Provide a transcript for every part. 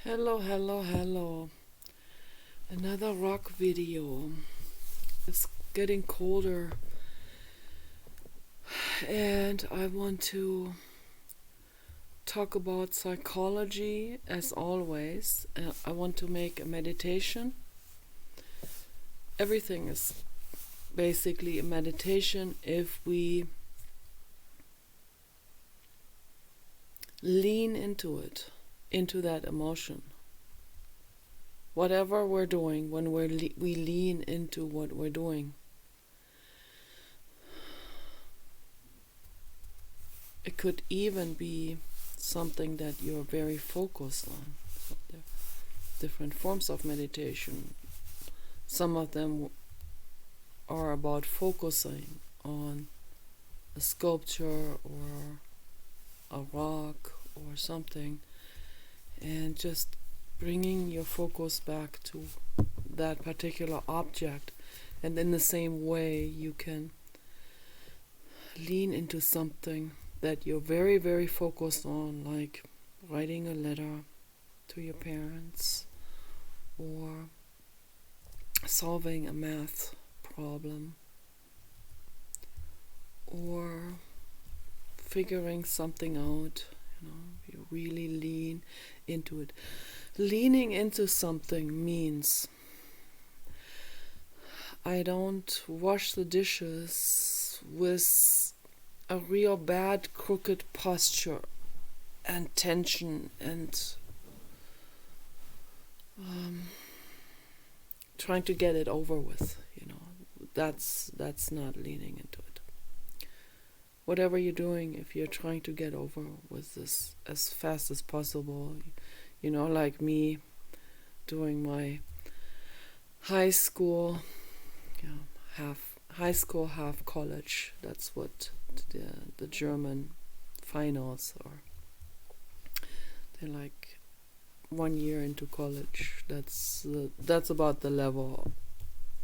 Hello, hello, hello. Another rock video. It's getting colder, and I want to talk about psychology as always. I want to make a meditation. Everything is basically a meditation if we lean into it, into that emotion. Whatever we're doing, when we lean into what we're doing. It could even be something that you're very focused on. So there are different forms of meditation. Some of them are about focusing on a sculpture or a rock or something, and just bringing your focus back to that particular object. And in the same way, you can lean into something that you're very, very focused on, like writing a letter to your parents or solving a math problem or figuring something out. You really lean into it. Leaning into something means I don't wash the dishes with a real bad crooked posture and tension and trying to get it over with. That's not leaning into it. Whatever you're doing, if you're trying to get over with this as fast as possible, like me doing my high school, half college. That's what the German finals are. They're like 1 year into college. That's about the level,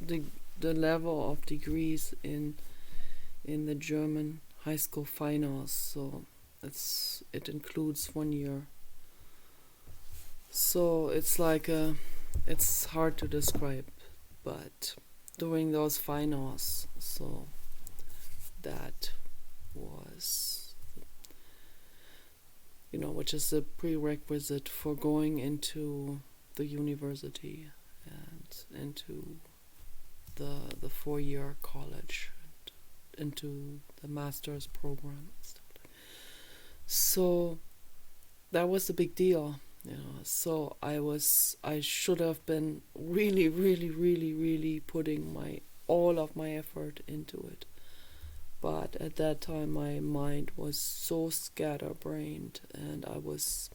the level of degrees in the German high school finals. So it includes 1 year. So it's like it's hard to describe, but doing those finals, so that was, which is a prerequisite for going into the university and into the 4-year college and into the master's program and stuff like that. So that was a big deal. So I should have been really, really, really, really putting all of my effort into it. But at that time, my mind was so scatterbrained, and I was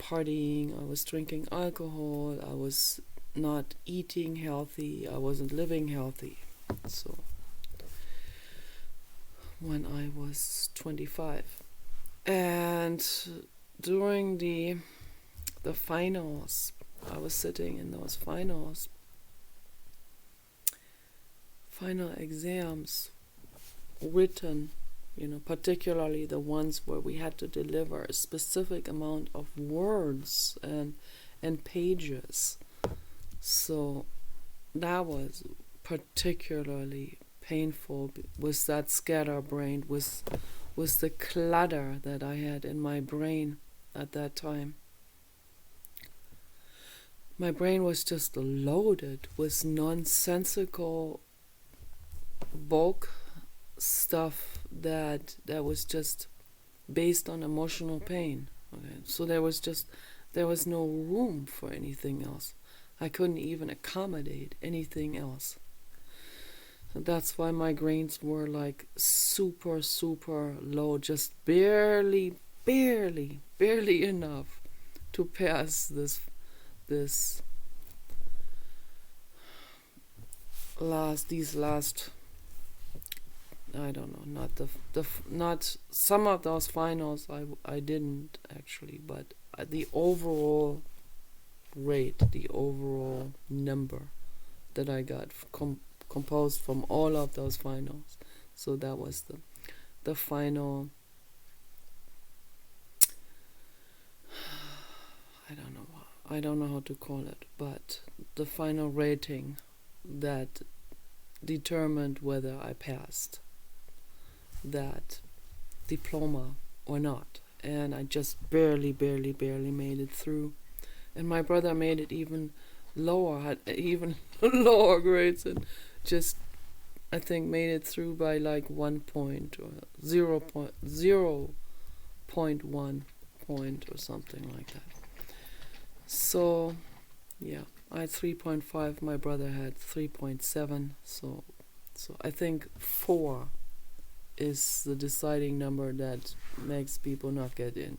partying, I was drinking alcohol, I was not eating healthy, I wasn't living healthy. So when I was 25, and during the finals, I was sitting in those final exams, written, particularly the ones where we had to deliver a specific amount of words and pages. So that was particularly painful, with that scatterbrained, with the clutter that I had in my brain at that time. My brain was just loaded with nonsensical bulk stuff that was just based on emotional pain. Okay, so there was no room for anything else. I couldn't even accommodate anything else. That's why my grains were like super, super low, just barely enough to pass this last I don't know, not some of those finals I didn't actually, but the overall rate, the overall number that I got composed from all of those finals. So that was the final I don't know how to call it, but the final rating that determined whether I passed that diploma or not. And I just barely made it through. And my brother made it even lower, had even lower grades, and just, I think, made it through by like 1 point or 0.1 point or something like that. So, yeah, I had 3.5. My brother had 3.7. So I think 4 is the deciding number that makes people not get in,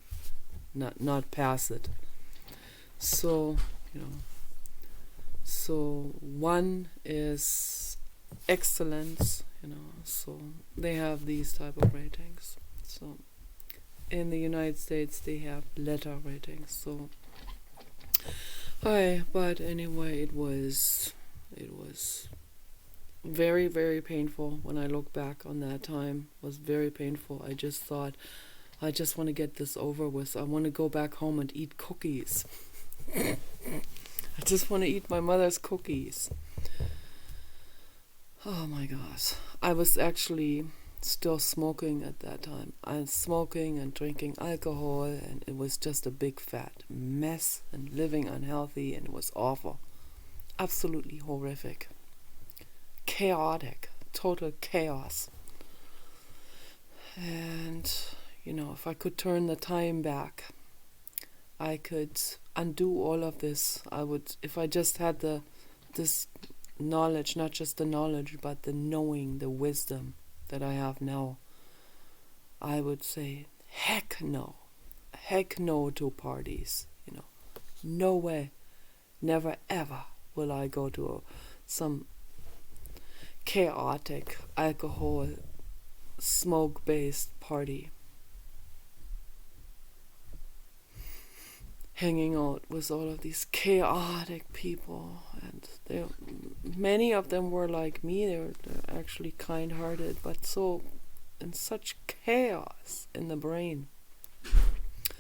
not pass it. So, so 1 is excellence, so they have these type of ratings. So in the United States they have letter ratings. So but anyway, it was very painful. When I look back on that time, it was very painful. I just thought, I just want to get this over with. I want to go back home and eat cookies. I just want to eat my mother's cookies. Oh my gosh. I was actually still smoking at that time. I was smoking and drinking alcohol, and it was just a big fat mess, and living unhealthy, and it was awful. Absolutely horrific. Chaotic. Total chaos. And, if I could turn the time back, I could undo all of this. I would, if I just had this knowledge, not just the knowledge, but the knowing, the wisdom that I have now, I would say, heck no to parties. No way, never ever will I go to some chaotic alcohol smoke based party, hanging out with all of these chaotic people. And many of them were like me. They're actually kind-hearted, but so in such chaos in the brain.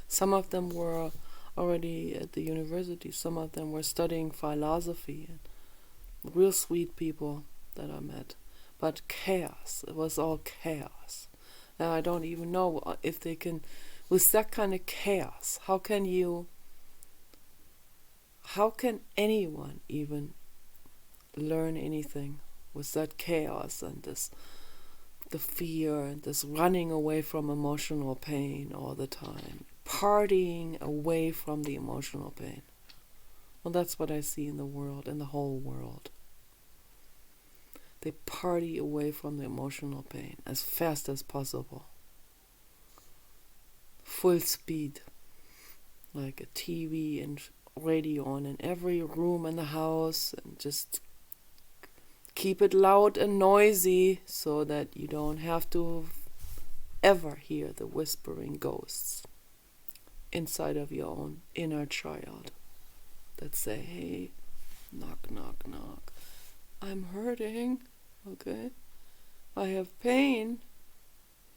Some of them were already at the university. Some of them were studying philosophy, and real sweet people that I met. But chaos. It was all chaos. Now I don't even know if they can, with that kind of chaos, how can anyone even learn anything with that chaos and the fear and this running away from emotional pain all the time, partying away from the emotional pain? Well, that's what I see in the world, in the whole world. They party away from the emotional pain as fast as possible. Full speed, like a TV and radio on in every room in the house, and just keep it loud and noisy so that you don't have to ever hear the whispering ghosts inside of your own inner child that say, hey, knock, knock, knock. I'm hurting, okay? I have pain.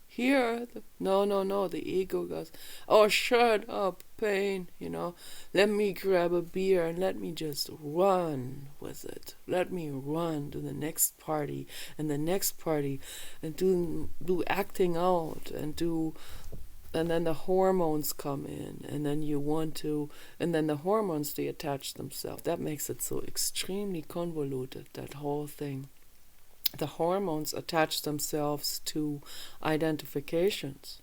Here, no, the ego goes, oh, shut up, pain, let me grab a beer and let me just run with it. Let me run to the next party and the next party and do acting out and then the hormones come in, and then and then the hormones, they attach themselves. That makes it so extremely convoluted, that whole thing. The hormones attach themselves to identifications,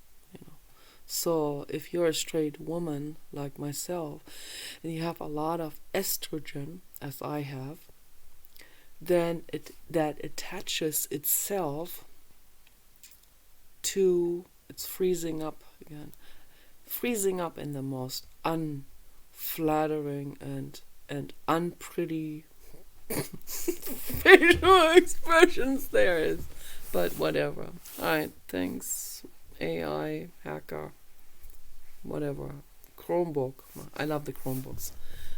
So if you're a straight woman like myself, and you have a lot of estrogen, as I have, then that attaches itself to, it's freezing up again, freezing up in the most unflattering and unpretty facial expressions there is, but whatever. Alright, thanks, AI, hacker, whatever, Chromebook. I love the Chromebooks,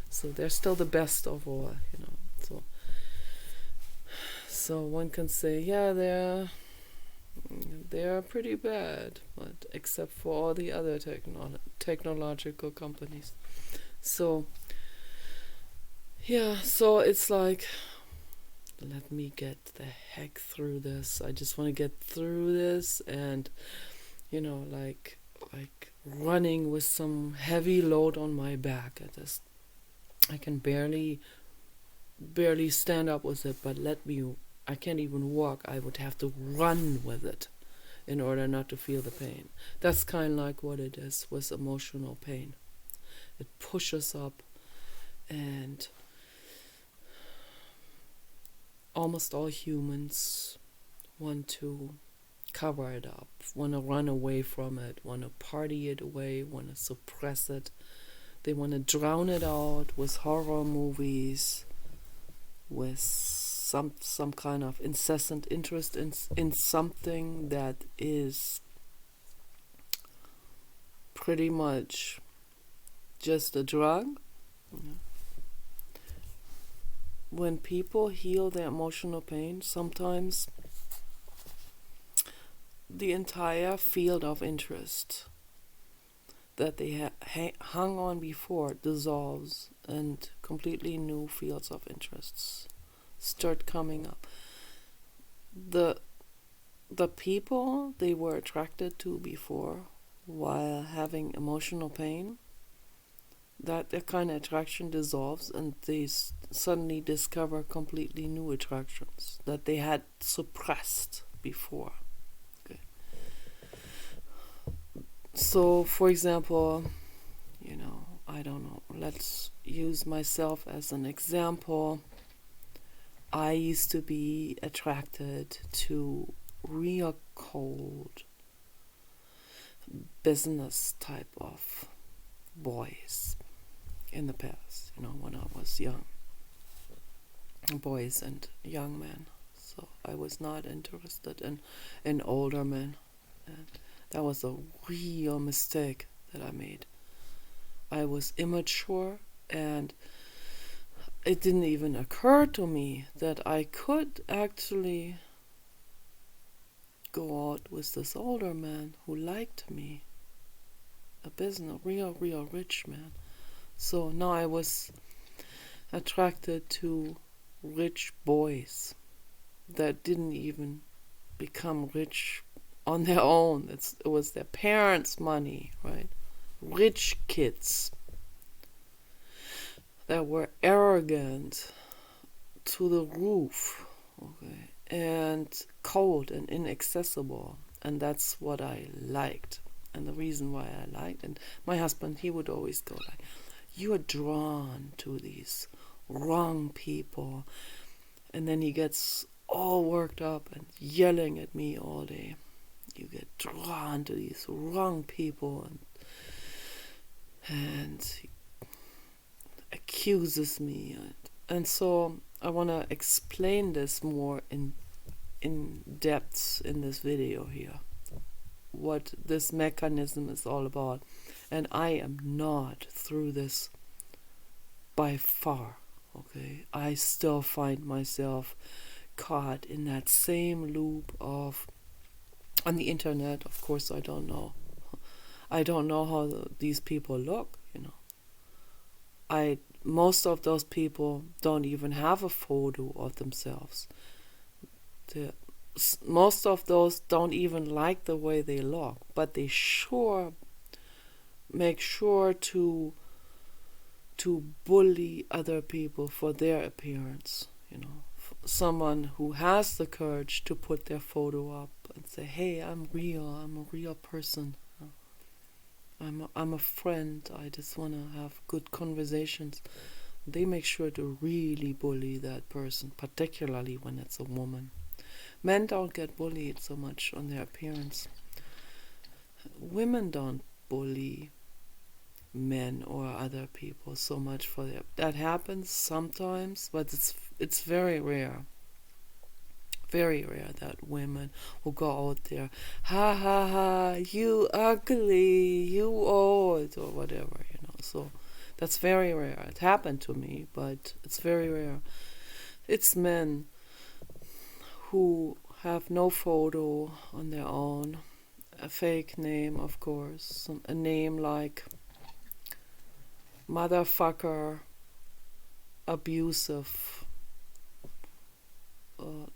so they're still the best of all, so one can say, yeah, they're pretty bad, but except for all the other technological companies. So yeah, so it's like, let me get the heck through this. I just want to get through this, and like running with some heavy load on my back. I can barely stand up with it, but I can't even walk. I would have to run with it in order not to feel the pain. That's kind of like what it is with emotional pain. It pushes up, and almost all humans want to cover it up, want to run away from it, want to party it away, want to suppress it. They want to drown it out with horror movies, with some kind of incessant interest in something that is pretty much just a drug. When people heal their emotional pain, sometimes the entire field of interest that they hung on before dissolves, and completely new fields of interests start coming up. The people they were attracted to before, while having emotional pain, that their kind of attraction dissolves, and they suddenly discover completely new attractions that they had suppressed before. Okay. So, for example, I don't know, let's use myself as an example. I used to be attracted to real cold business type of boys in the past, when I was young. Boys and young men. So I was not interested in older men. And that was a real mistake that I made. I was immature, and it didn't even occur to me that I could actually go out with this older man who liked me. A real rich man. So now I was attracted to rich boys that didn't even become rich on their own. It was their parents' money, right? Rich kids that were arrogant to the roof, okay, and cold and inaccessible. And that's what I liked. And the reason why I liked, and my husband, he would always go like, "You are drawn to these wrong people." And then he gets all worked up and yelling at me all day. "You get drawn to these wrong people," and he accuses me. And so I want to explain this more in depth in this video here, what this mechanism is all about. And I am not through this by far, okay? I still find myself caught in that same loop of, on the internet, of course. I don't know how these people look, most of those people don't even have a photo of themselves. Most of those don't even like the way they look, but they sure make sure to bully other people for their appearance. Someone who has the courage to put their photo up and say, "Hey, I'm a real person. I'm a friend. I just want to have good conversations." They make sure to really bully that person, particularly when it's a woman. Men don't get bullied so much on their appearance. Women don't bully men or other people so much for their. That happens sometimes, but it's very rare. Very rare that women will go out there, "Ha ha ha, you ugly, you old," or whatever, So that's very rare. It happened to me, but it's very rare. It's men who have no photo on their own, a fake name, of course, a name like motherfucker, abusive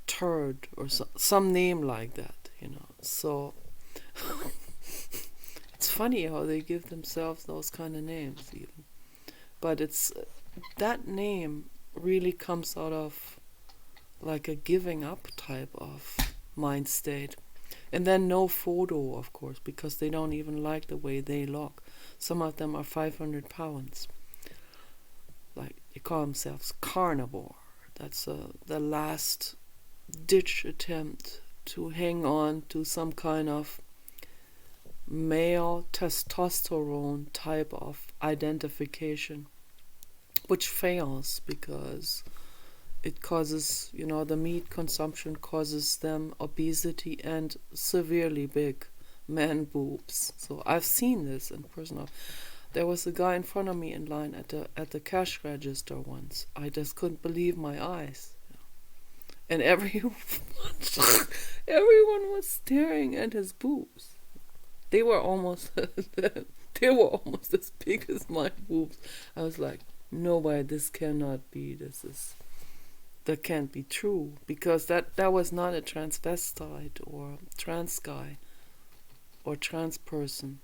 turd, or some name like that, So it's funny how they give themselves those kind of names even. But it's that name really comes out of like a giving up type of mind state. And then no photo, of course, because they don't even like the way they look. Some of them are 500 pounds. Like, they call themselves carnivore. That's the last ditch attempt to hang on to some kind of male testosterone type of identification, which fails because it causes, the meat consumption causes them obesity and severely big man boobs. So I've seen this in person. There was a guy in front of me in line at the cash register once. I just couldn't believe my eyes. And everyone was staring at his boobs. They were almost as big as my boobs. I was like, no way, this cannot be. That can't be true, because that was not a transvestite or trans guy or trans person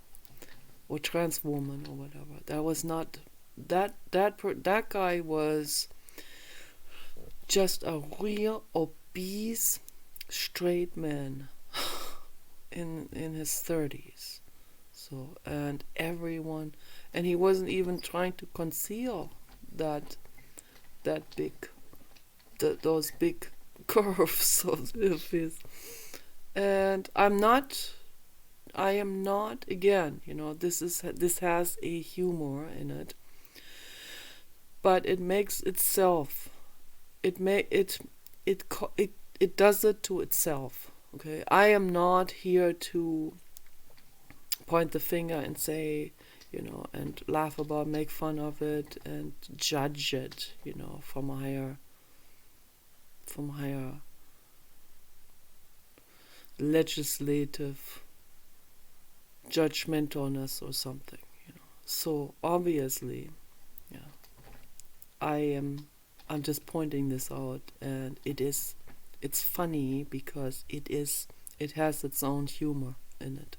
or trans woman or whatever. That was not that guy was just a real obese straight man in his 30s. So, and he wasn't even trying to conceal that big, those big curves of his. And I am not, again, this has a humor in it, but it makes itself, it does it to itself. Okay, I am not here to point the finger and say, and laugh about, make fun of it and judge it, from higher legislative judgmentalness or something, So obviously, I'm just pointing this out, and it's funny because it has its own humor in it.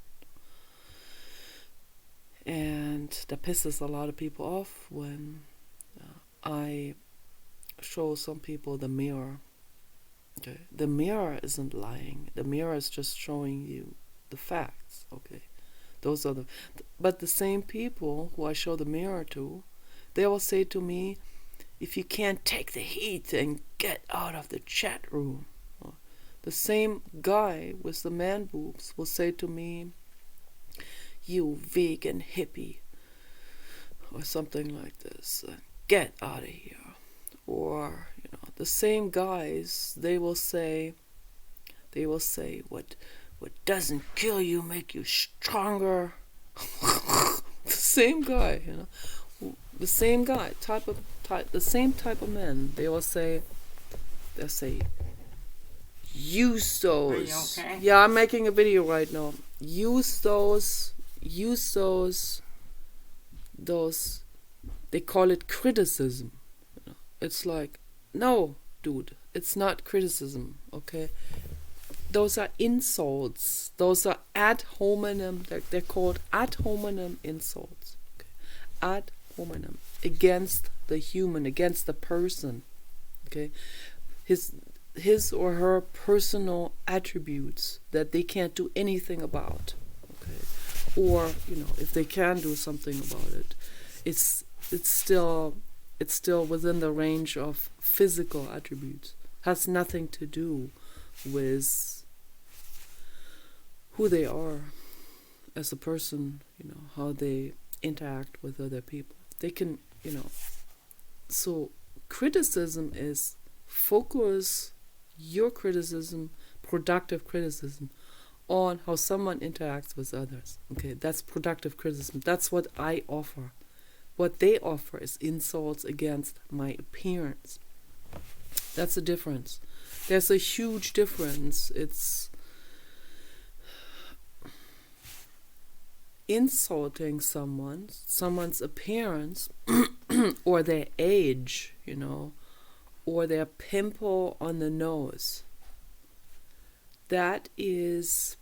And that pisses a lot of people off when I show some people the mirror. Okay, the mirror isn't lying. The mirror is just showing you the facts. Okay, those are but the same people who I show the mirror to, they will say to me, if you can't take the heat, then get out of the chat room. The same guy with the man boobs will say to me, you vegan hippie, or something like this, get out of here. Or, the same guys, they will say, what doesn't kill you make you stronger. The same guy, the same guy, the same type of men. They'll say, use those. Are you okay? Yeah, I'm making a video right now. Use those. They call it criticism. It's like, no, dude, it's not criticism, okay? Those are insults. Those are ad hominem. They're called ad hominem insults. Okay? Ad hominem, against the human, against the person. Okay, his or her personal attributes that they can't do anything about. Okay, or if they can do something about it, it's still within the range of physical attributes. Has nothing to do with who they are as a person, how they interact with other people. They can, so criticism is focus your criticism, productive criticism, on how someone interacts with others. Okay, that's productive criticism. That's what I offer. What they offer is insults against my appearance. That's the difference. There's a huge difference. insulting someone's appearance or their age, or their pimple on the nose. That is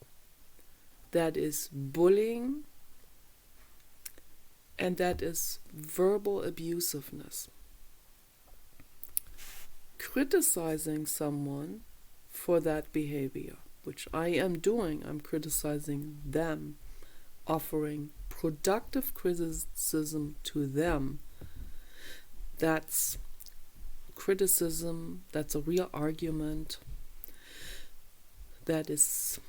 bullying, and that is verbal abusiveness. Criticizing someone for that behavior, which I am doing, I'm criticizing them, offering productive criticism to them. That's criticism, that's a real argument, that's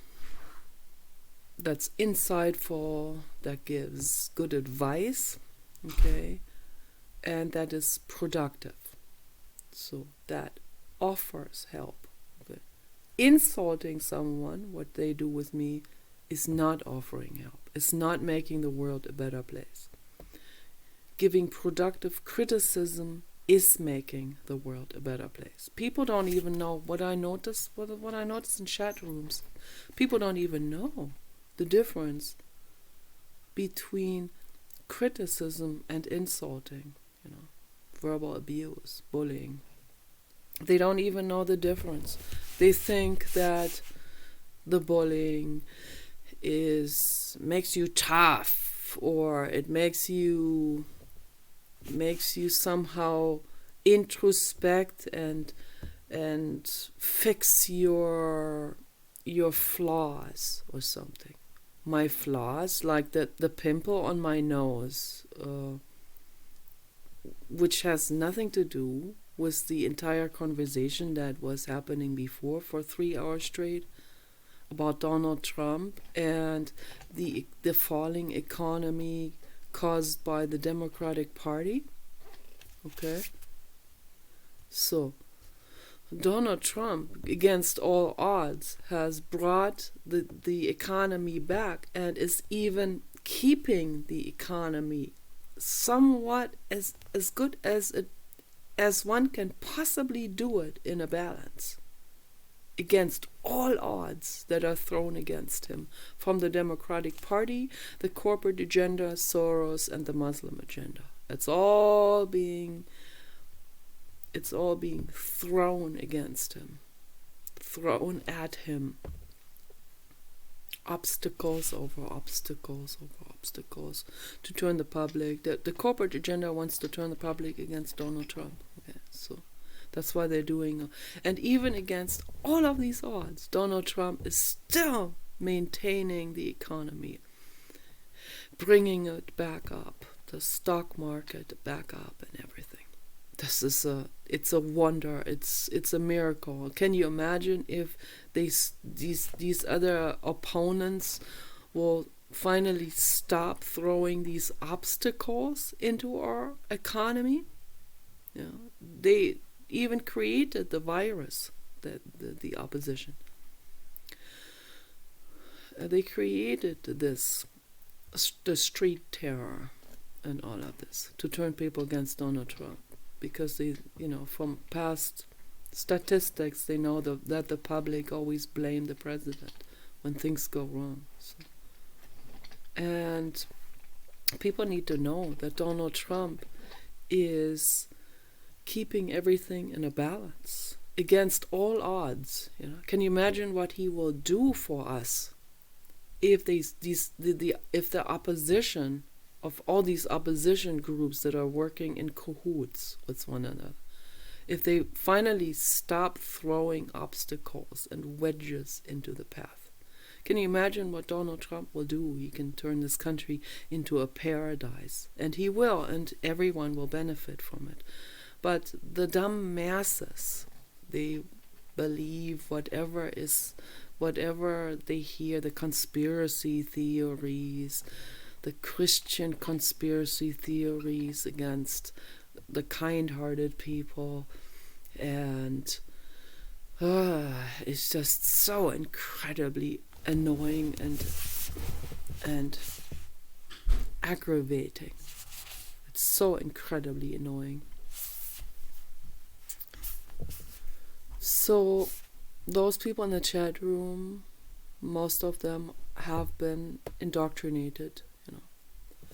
insightful, that gives good advice, okay, and that is productive. So that offers help. Okay. Insulting someone, what they do with me, is not offering help. It's not making the world a better place. Giving productive criticism is making the world a better place. People don't even know what I notice in chat rooms. People don't even know the difference between criticism and insulting, verbal abuse, bullying. They don't even know the difference. They think that the bullying makes you tough, or it makes you somehow introspect and fix your flaws or something. My flaws, like the pimple on my nose, which has nothing to do with the entire conversation that was happening before for 3 hours straight about Donald Trump and the falling economy caused by the Democratic Party. Okay? So, Donald Trump, against all odds, has brought the economy back and is even keeping the economy somewhat as good as one can possibly do it in a balance, against all odds that are thrown against him from the Democratic Party, the corporate agenda, Soros, and the Muslim agenda. It's all being thrown against him, thrown at him. Obstacles over obstacles over obstacles to turn the public. The corporate agenda wants to turn the public against Donald Trump. Okay, so that's why they're doing. And even against all of these odds, Donald Trump is still maintaining the economy, bringing it back up, the stock market back up, and everything. It's a wonder. It's a miracle. Can you imagine if these other opponents will finally stop throwing these obstacles into our economy? They even created the virus, the opposition. They created the street terror and all of this to turn people against Donald Trump. Because they, from past statistics, they know that the public always blame the president when things go wrong. So. And people need to know that Donald Trump is keeping everything in a balance against all odds. Can you imagine what he will do for us if if the opposition of all these opposition groups that are working in cahoots with one another, if they finally stop throwing obstacles and wedges into the path? Can you imagine what Donald Trump will do? He can turn this country into a paradise, and he will, and everyone will benefit from it. But the dumb masses, they believe whatever they hear, the conspiracy theories, the Christian conspiracy theories against the kind-hearted people, and it's just so incredibly annoying and aggravating. It's so incredibly annoying. So those people in the chat room, most of them have been indoctrinated,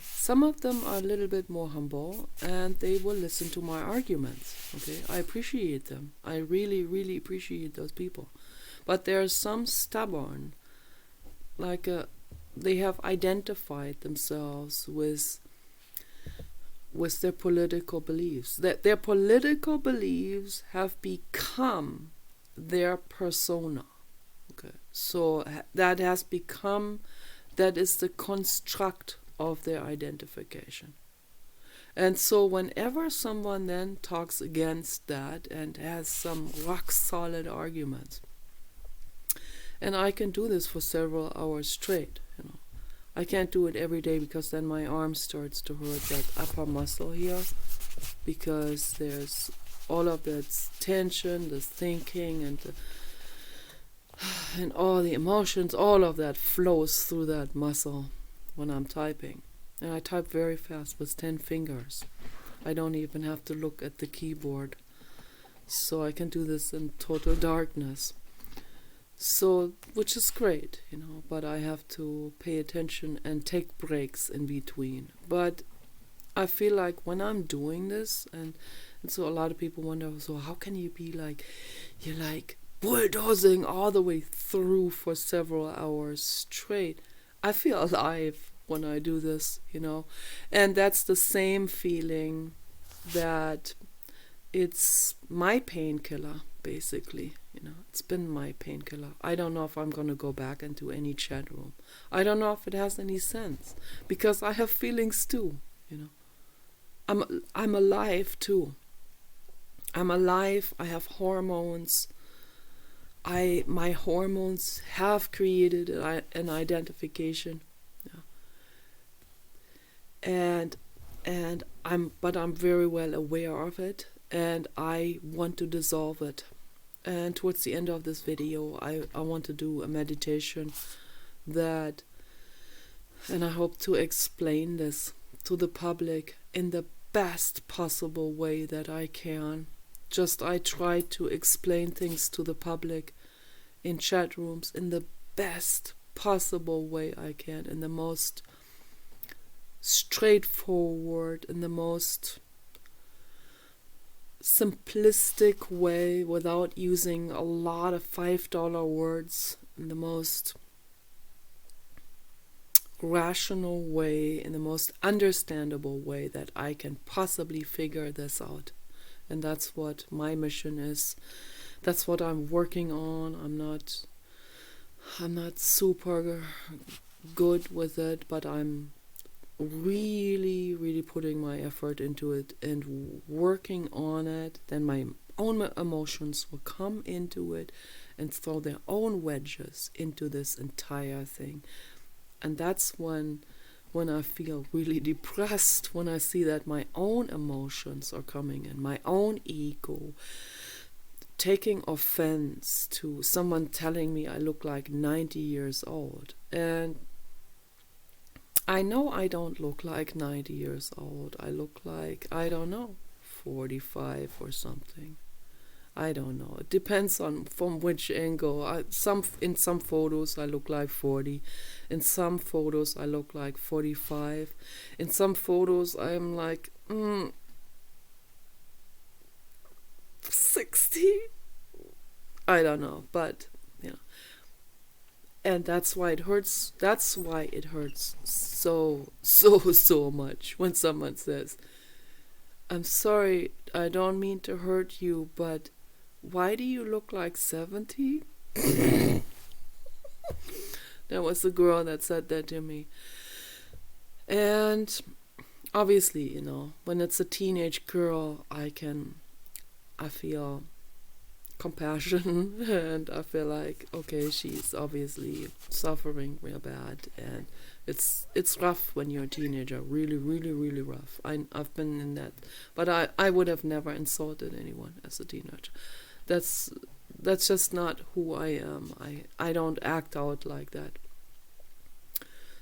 some of them are a little bit more humble and they will listen to my arguments. Okay, I appreciate them. I really, really appreciate those people. But there are some stubborn, like they have identified themselves with their political beliefs. That their political beliefs have become their persona. Okay, so that has become, that is the construct of their identification. And so whenever someone then talks against that and has some rock solid arguments, and I can do this for several hours straight, I can't do it every day because then my arm starts to hurt, that upper muscle here, because there's all of that tension, the thinking, and all the emotions, all of that flows through that muscle when I'm typing. And I type very fast with 10 fingers. I don't even have to look at the keyboard. So I can do this in total darkness. So, which is great, but I have to pay attention and take breaks in between. But I feel like when I'm doing this, and so a lot of people wonder, so how can you be like, you're like bulldozing all the way through for several hours straight? I feel alive when I do this, and that's the same feeling that it's my painkiller, basically. It's been my painkiller. I don't know if I'm going to go back into any chat room. I don't know if it has any sense, because I have feelings too, I'm alive too. I'm alive. I have hormones. My hormones have created an identification. And I'm very well aware of it, and I want to dissolve it. And towards the end of this video, I want to do a meditation that, and I hope to explain this to the public in the best possible way that I can. I try to explain things to the public in chat rooms in the best possible way I can, in the most straightforward, in the most simplistic way, without using a lot of $5 words, in the most rational way, in the most understandable way that I can possibly figure this out. And that's what my mission is. That's what I'm working on. I'm not super good with it, but I'm really, really putting my effort into it and working on it. Then my own emotions will come into it and throw their own wedges into this entire thing. And that's when I feel really depressed, when I see that my own emotions are coming in, my own ego, taking offense to someone telling me I look like 90 years old. And I know I don't look like 90 years old. I look like, 45 or something. I don't know. It depends on from which angle. In some photos I look like 40. In some photos I look like 45. In some photos I'm like 60. I don't know, but and that's why it hurts. That's why it hurts so much when someone says, "I'm sorry, I don't mean to hurt you, but why do you look like 70?" There was a girl that said that to me. And obviously, when it's a teenage girl, I feel compassion and I feel like, okay, she's obviously suffering real bad, and it's rough when you're a teenager, really, really, really rough. I've been in that, but I would have never insulted anyone as a teenager. That's just not who I am. I don't act out like that.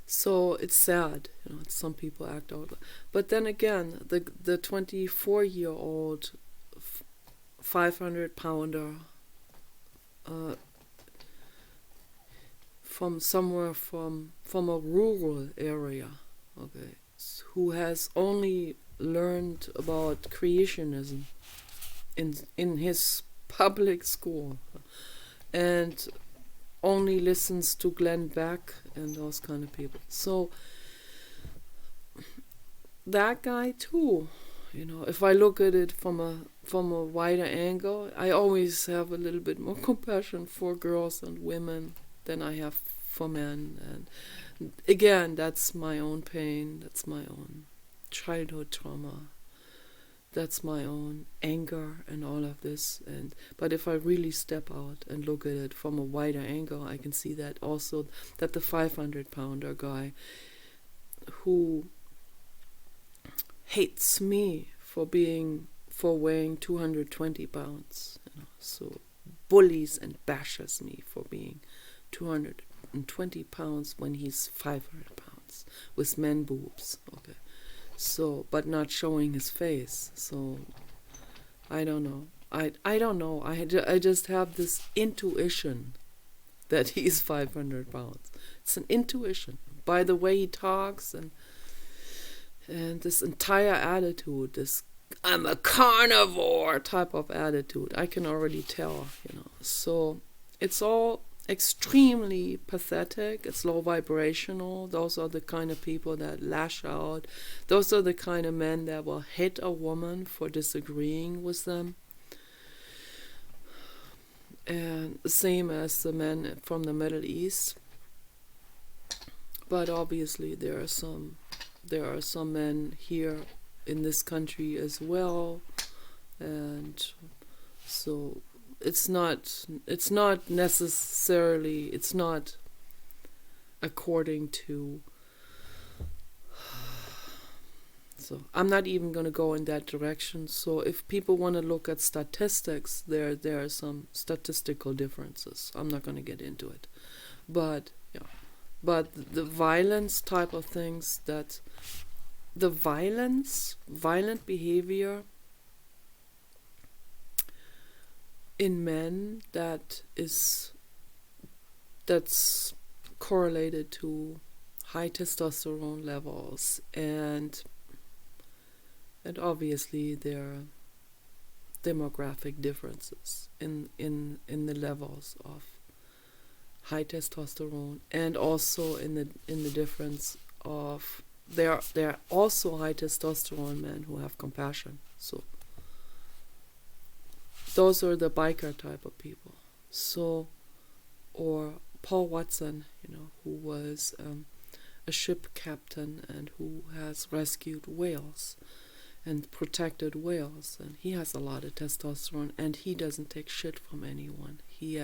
So it's sad, some people act out. But then again, the 24-year-old 500-pounder from somewhere from a rural area, okay, who has only learned about creationism in his public school and only listens to Glenn Beck and those kind of people. So that guy too, if I look at it from a wider angle, I always have a little bit more compassion for girls and women than I have for men. And again, that's my own pain, that's my own childhood trauma, that's my own anger and all of this. But if I really step out and look at it from a wider angle, I can see that also that the 500-pounder guy who hates me for weighing 220 pounds, so bullies and bashes me for being 220 pounds when he's 500 pounds with man boobs, okay. So, but not showing his face. So, I don't know. I don't know. I just have this intuition that he's 500 pounds. It's an intuition by the way he talks and this entire attitude, this I'm a carnivore type of attitude. I can already tell, So it's all extremely pathetic. It's low vibrational. Those are the kind of people that lash out. Those are the kind of men that will hit a woman for disagreeing with them. And the same as the men from the Middle East. But obviously there are some men here in this country as well, and so it's not necessarily, it's not according to, so I'm not even going to go in that direction. So if people want to look at statistics, there are some statistical differences. I'm not going to get into it, but the violence type of things, that the violent behavior in men that's correlated to high testosterone levels, and obviously there are demographic differences in the levels of high testosterone, and also in the difference of there are also high testosterone men who have compassion. So those are the biker type of people. So, or Paul Watson, who was a ship captain and who has rescued whales and protected whales, and he has a lot of testosterone, and he doesn't take shit from anyone. He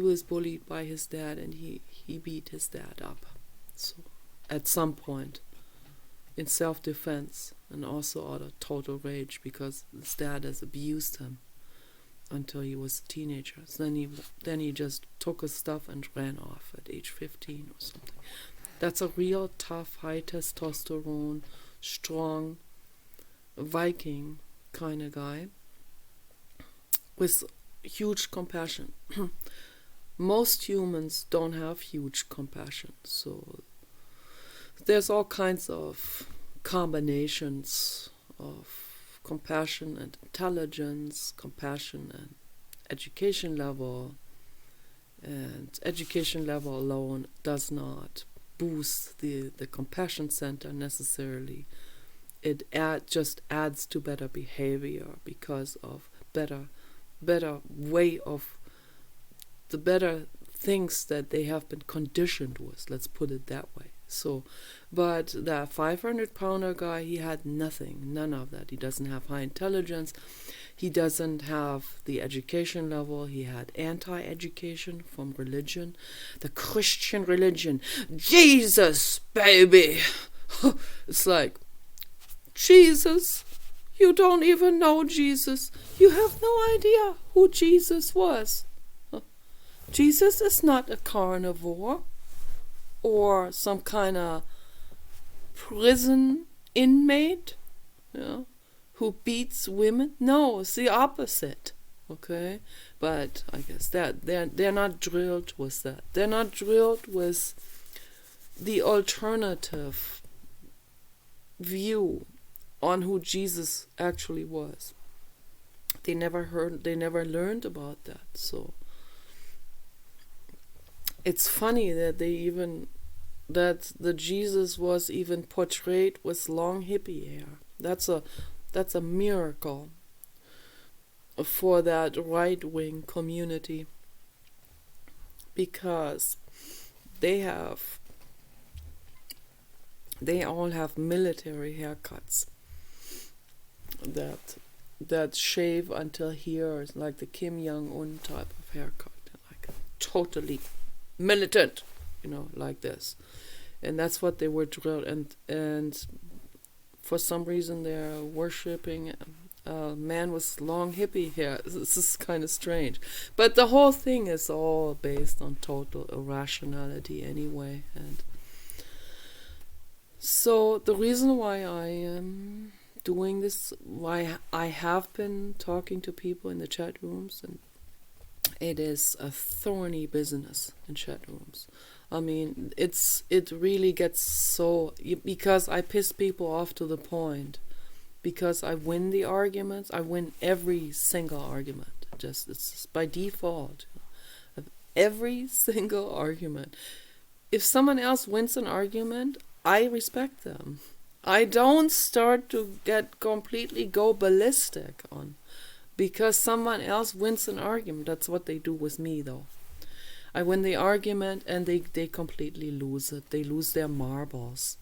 was bullied by his dad, and he beat his dad up. So at some point, in self-defense, and also out of total rage because his dad has abused him until he was a teenager. So then he just took his stuff and ran off at age 15 or something. That's a real tough, high testosterone, strong Viking kind of guy with huge compassion. Most humans don't have huge compassion, so there's all kinds of combinations of compassion and intelligence, compassion and education level, and education level alone does not boost the compassion center necessarily. It just adds to better behavior because of better way of the better things that they have been conditioned with, let's put it that way. So, but that 500-pounder guy, he had none of that. He doesn't have high intelligence. He doesn't have the education level. He had anti-education from religion, the Christian religion. Jesus, baby. It's like, Jesus, you don't even know Jesus. You have no idea who Jesus was. Jesus is not a carnivore or some kind of prison inmate, who beats women. No, it's the opposite. Okay, but I guess that they're not drilled with that. They're not drilled with the alternative view on who Jesus actually was. They never learned about that. So it's funny that that the Jesus was even portrayed with long hippie hair. That's a miracle for that right-wing community, because they all have military haircuts that shave until here, like the Kim Jong-un type of haircut, like totally militant, like this. And that's what they were drilled, and for some reason they're worshipping a man with long hippie hair. This is kind of strange, but the whole thing is all based on total irrationality anyway. And so the reason why I am doing this, why I have been talking to people in the chat rooms, and it is a thorny business in chat rooms. I mean, it really gets so, because I piss people off to the point, because I win the arguments. I win every single argument. It's just by default. Every single argument. If someone else wins an argument, I respect them. I don't start to go ballistic on because someone else wins an argument. That's what they do with me, though. I win the argument and they completely lose it. They lose their marbles.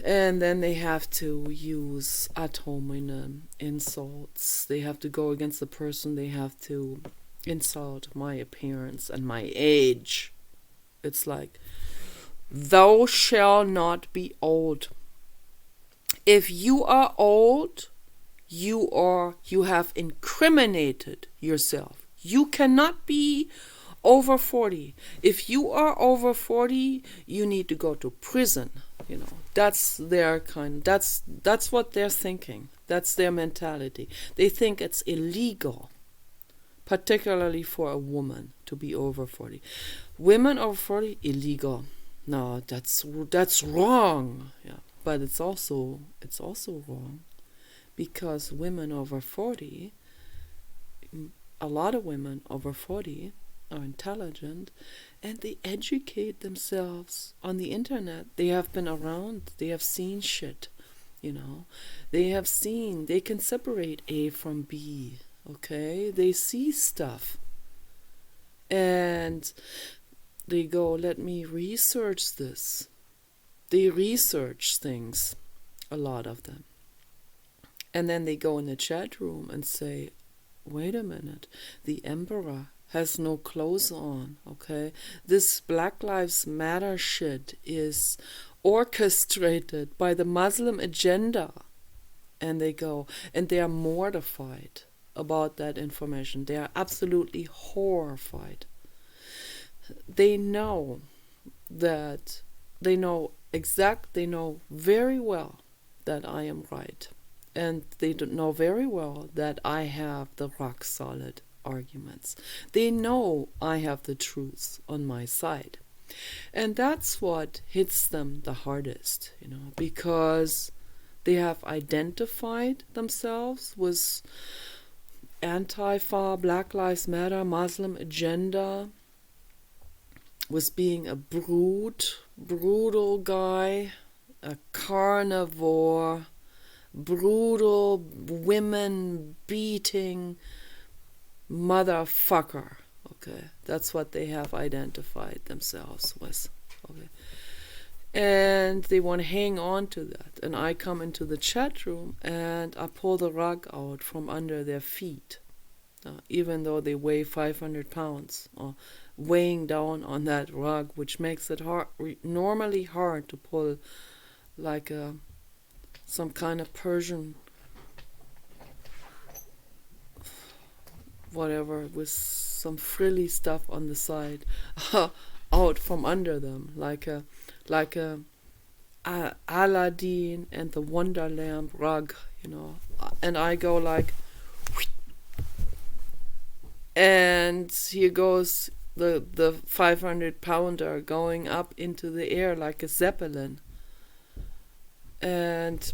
And then they have to use ad hominem insults. They have to go against the person. They have to insult my appearance and my age. It's like, thou shalt not be old. If you are old, you have incriminated yourself. You cannot be over 40. If you are over 40, you need to go to prison. That's their that's what they're thinking. That's their mentality. They think it's illegal, particularly for a woman, to be over 40. Women over 40, illegal. No, that's wrong. Yeah, but it's also wrong, because women over 40, a lot of women over 40 are intelligent, and they educate themselves on the internet. They have been around. They have seen shit. They can separate A from B. Okay, they see stuff, and they go, let me research this. They research things, a lot of them. And then they go in the chat room and say, wait a minute, the emperor has no clothes on, okay? This Black Lives Matter shit is orchestrated by the Muslim agenda. And they go, and they are mortified about that information. They are absolutely horrified. They know very well that I am right. And they know very well that I have the rock solid arguments. They know I have the truth on my side. And that's what hits them the hardest, because they have identified themselves with Antifa, Black Lives Matter, Muslim agenda, with being a brutal guy, a carnivore, brutal, women beating motherfucker. Okay, that's what they have identified themselves with. Okay, and they want to hang on to that. And I come into the chat room and I pull the rug out from under their feet, even though they weigh 500 pounds, weighing down on that rug, which makes it normally hard to pull, like some kind of Persian whatever with some frilly stuff on the side out from under them, like a Aladdin and the Wonderlamp rug, and I go like, and here goes the 500 pounder going up into the air like a zeppelin. And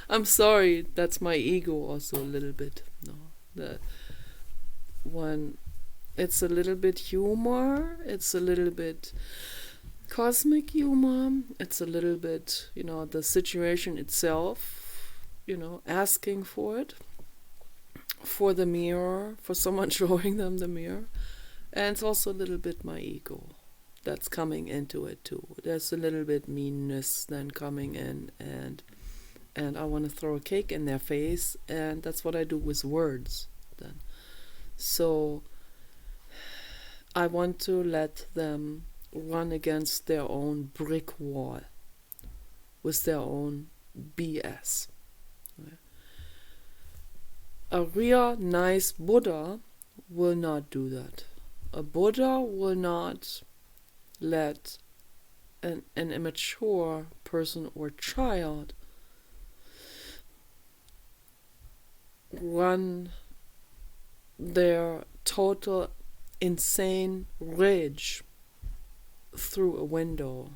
I'm sorry, that's my ego also a little bit. No, that when it's a little bit humor, it's a little bit cosmic humor, it's a little bit, the situation itself, asking for it, for the mirror, for someone showing them the mirror. And it's also a little bit my ego that's coming into it too. There's a little bit meanness then coming in, and I want to throw a cake in their face, and that's what I do with words then. So I want to let them run against their own brick wall with their own BS. A real nice Buddha will not do that. A Buddha will not let an immature person or child run their total insane rage through a window.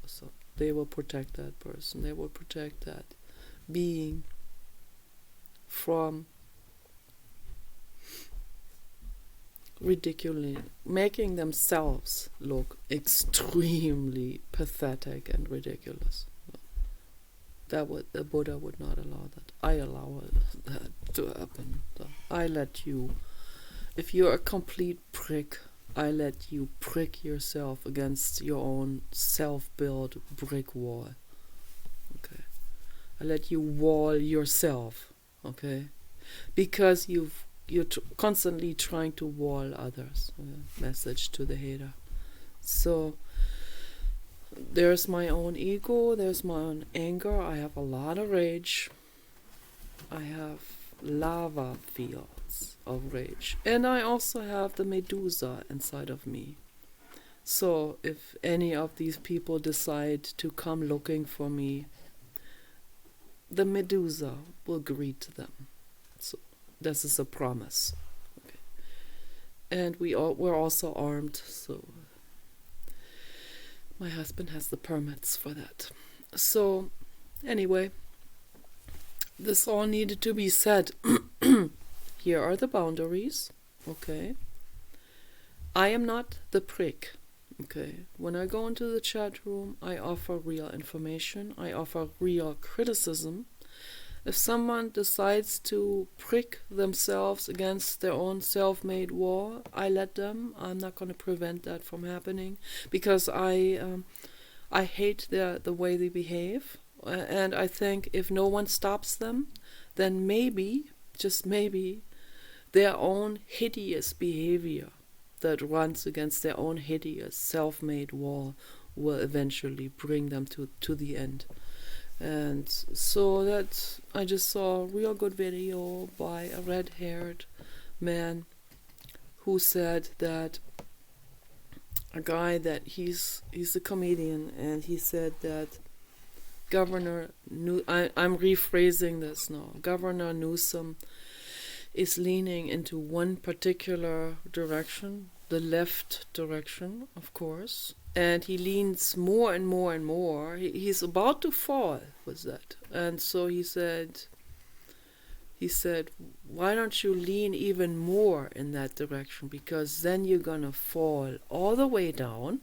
So they will protect that person. They will protect that being from ridiculing, making themselves look extremely pathetic and ridiculous. The Buddha would not allow that. I allow that to happen. So I let you, if you're a complete prick, I let you prick yourself against your own self-built brick wall. Okay. I let you wall yourself. Okay. Because you're constantly trying to wall others. Message to the hater. So there's my own ego, there's my own anger. I have a lot of rage. I have lava fields of rage. And I also have the Medusa inside of me. So if any of these people decide to come looking for me, the Medusa will greet them. So this is a promise. Okay. And we're also armed, so my husband has the permits for that. So anyway, this all needed to be said. Here are the boundaries. Okay. I am not the prick. Okay. When I go into the chat room, I offer real information. I offer real criticism. If someone decides to prick themselves against their own self-made wall, I let them. I'm not going to prevent that from happening, because I hate the way they behave, and I think if no one stops them, then maybe, just maybe, their own hideous behavior that runs against their own hideous self-made wall will eventually bring them to the end. And so that I just saw a real good video by a red-haired man who said that a guy that he's a comedian, and he said that I'm rephrasing this now. Governor Newsom is leaning into one particular direction, the left direction, of course. And he leans more and more and more. He's about to fall with that. And so he said, why don't you lean even more in that direction? Because then you're going to fall all the way down.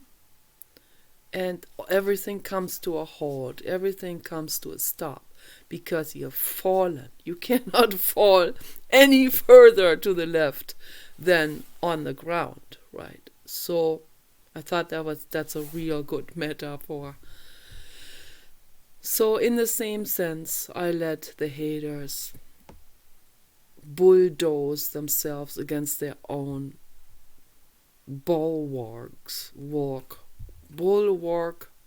And everything comes to a halt. Everything comes to a stop. Because you've fallen. You cannot fall any further to the left than on the ground, right? So I thought that's a real good metaphor. So in the same sense, I let the haters bulldoze themselves against their own bulwark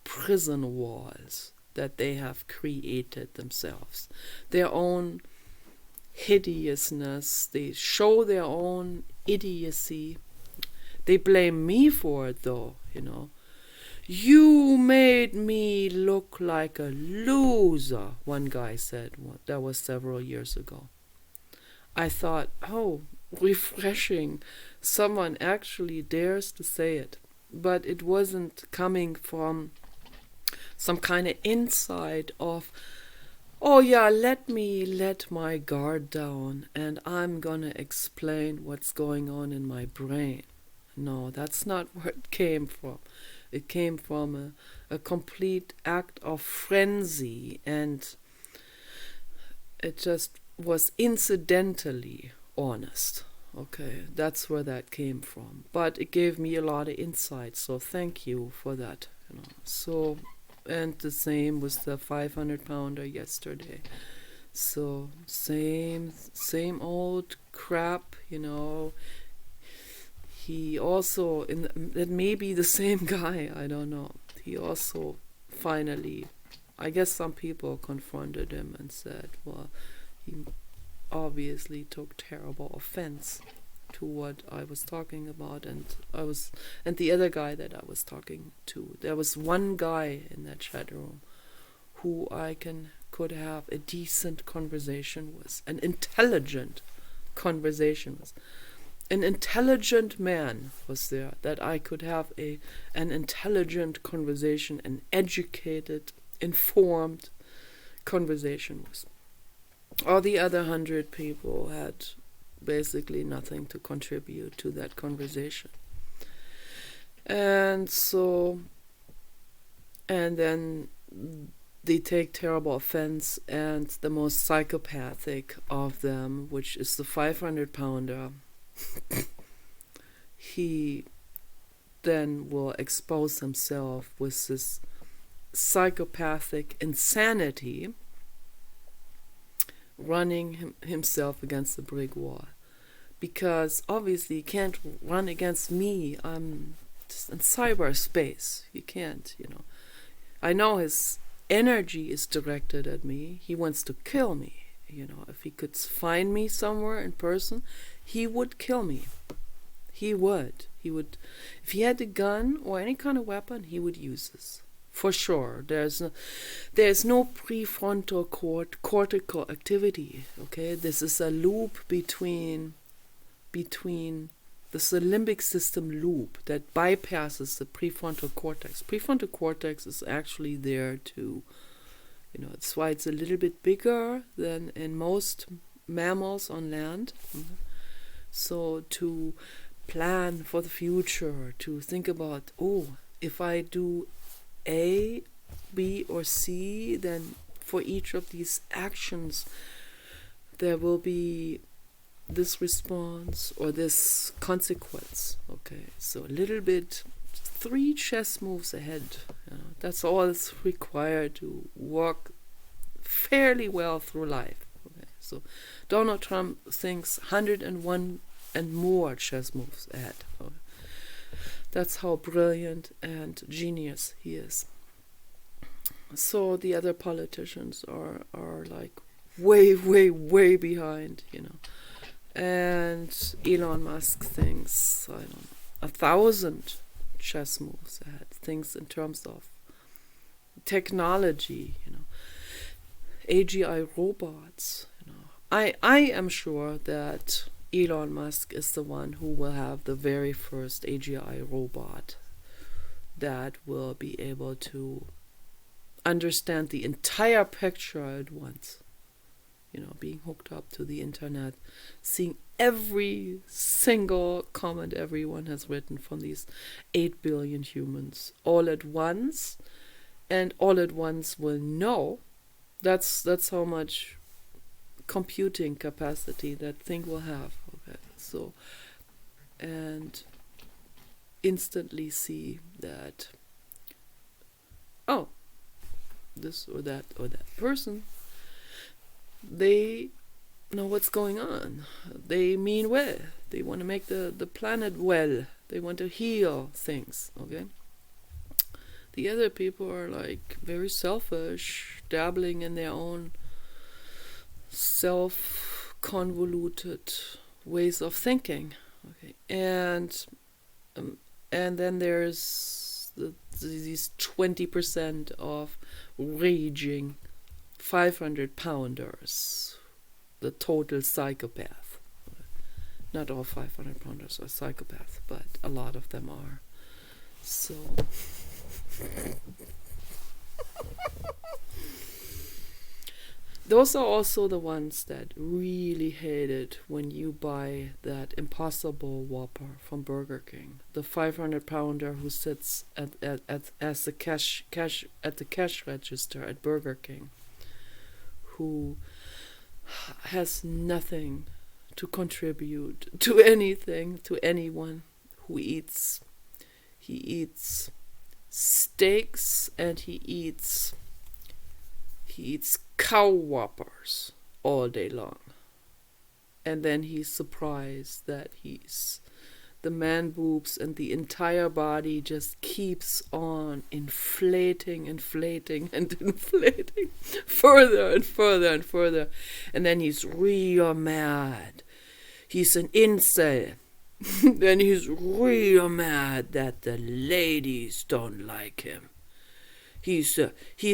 prison walls that they have created themselves. Their own hideousness. They show their own idiocy. They blame me for it, though, You made me look like a loser, one guy said. That was several years ago. I thought, oh, refreshing. Someone actually dares to say it. But it wasn't coming from some kind of insight of, oh yeah, let me let my guard down and I'm gonna explain what's going on in my brain. No, that's not where it came from. It came from a complete act of frenzy, and it just was incidentally honest. Okay, that's where that came from. But it gave me a lot of insight, so thank you for that. So, and the same with the 500-pounder yesterday. So same old crap. He also, it may be the same guy, I don't know. He also finally, I guess some people confronted him and said, well, he obviously took terrible offense to what I was talking about, and the other guy that I was talking to. There was one guy in that chat room who I could have a decent conversation with, an intelligent conversation with. An intelligent man was there that I could have an intelligent conversation, an educated, informed conversation with. All the other 100 people had basically nothing to contribute to that conversation. And then they take terrible offense, and the most psychopathic of them, which is the 500-pounder, he then will expose himself with this psychopathic insanity, running himself against the brick wall. Because obviously he can't run against me. I'm just in cyberspace. He can't, I know his energy is directed at me. He wants to kill me. If he could find me somewhere in person, he would kill me. He would. If he had a gun or any kind of weapon, he would use this. For sure. There's no prefrontal cortical activity. Okay, this is a loop between this limbic system loop that bypasses the prefrontal cortex. Prefrontal cortex is actually there to, it's why it's a little bit bigger than in most mammals on land. So to plan for the future, to think about, if I do A, B, or C, then for each of these actions there will be this response or this consequence. Okay, so a little bit, 3 chess moves ahead. That's all that's required to walk fairly well through life. Okay, so Donald Trump thinks 101 and more chess moves ahead. Okay. That's how brilliant and genius he is. So the other politicians are like way, way, way behind, And Elon Musk thinks, 1,000 chess moves ahead. Thinks in terms of technology, AGI robots. I am sure that Elon Musk is the one who will have the very first AGI robot that will be able to understand the entire picture at once. Being hooked up to the internet, seeing every single comment everyone has written from these 8 billion humans all at once, and all at once will know. That's how much computing capacity that thing will have. Okay, so, and instantly see that, this or that person, they know what's going on. They mean well. They want to make the planet well. They want to heal things. Okay. The other people are like very selfish, dabbling in their own self-convoluted ways of thinking. Okay, and then there's these 20% of raging 500-pounders, the total psychopath. Not all 500-pounders are psychopaths, but a lot of them are. So Those are also the ones that really hate it when you buy that Impossible Whopper from Burger King. The 500-pounder who sits as the cash at the cash register at Burger King, who has nothing to contribute to anything, to anyone, who eats. He eats steaks and he eats cow whoppers all day long. And then he's surprised that the man boobs and the entire body just keeps on inflating and inflating further and further and further. And then he's real mad. He's an incel. Then he's real mad that the ladies don't like him. He's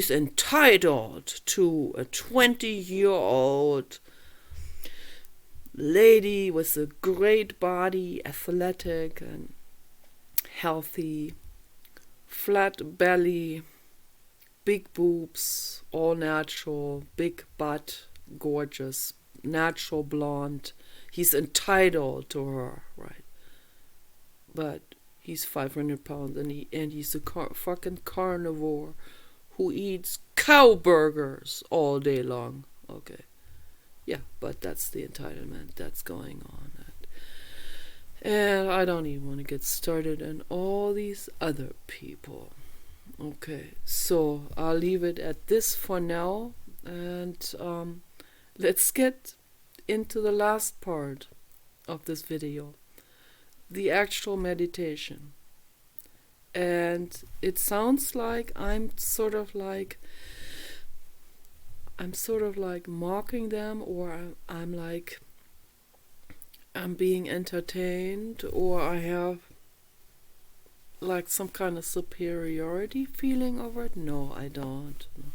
entitled to a 20-year-old lady with a great body, athletic and healthy, flat belly, big boobs, all natural, big butt, gorgeous, natural blonde. He's entitled to her, right? But he's 500 pounds and he's a fucking carnivore who eats cow burgers all day long. Okay. Yeah, but that's the entitlement that's going on. And I don't even want to get started on all these other people. Okay, so I'll leave it at this for now. And let's get into the last part of this video. The actual meditation. And it sounds like I'm sort of like mocking them, or I'm being entertained, or I have like some kind of superiority feeling over it. No, I don't. No.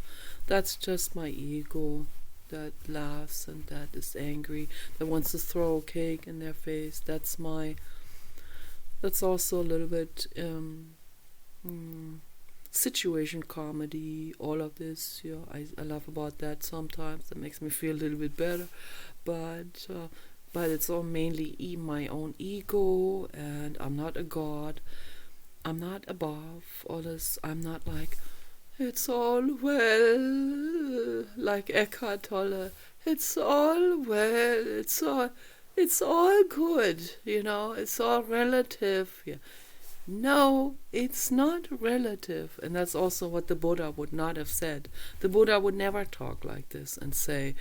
That's just my ego that laughs and that is angry, that wants to throw cake in their face. That's also a little bit situation comedy, all of this. Yeah, I laugh about that sometimes. That makes me feel a little bit better. But it's all mainly my own ego, and I'm not a god. I'm not above all this. I'm not like, it's all well, like Eckhart Tolle. It's all well. It's all good, it's all relative. Yeah. No, it's not relative. And that's also what the Buddha would not have said. The Buddha would never talk like this and say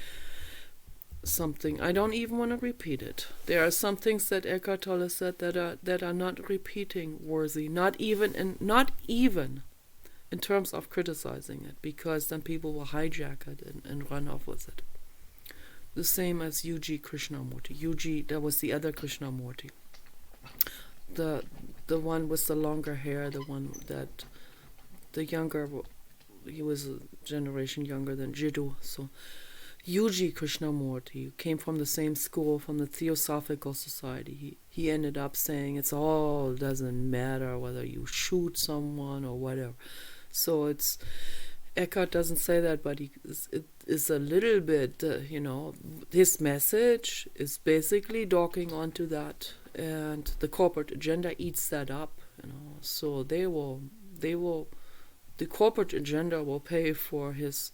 something. I don't even want to repeat it. There are some things that Eckhart Tolle said that are not repeating worthy, not even in terms of criticizing it, because then people will hijack it and run off with it. The same as U.G. Krishnamurti. That was the other Krishnamurti. The one with the longer hair, the one that the younger, he was a generation younger than Jiddu. So U.G. Krishnamurti came from the same school, from the Theosophical Society. He ended up saying it doesn't matter whether you shoot someone or whatever. So Eckhart doesn't say that, but it is a little bit, his message is basically docking onto that, and the corporate agenda eats that up, So the corporate agenda will pay for his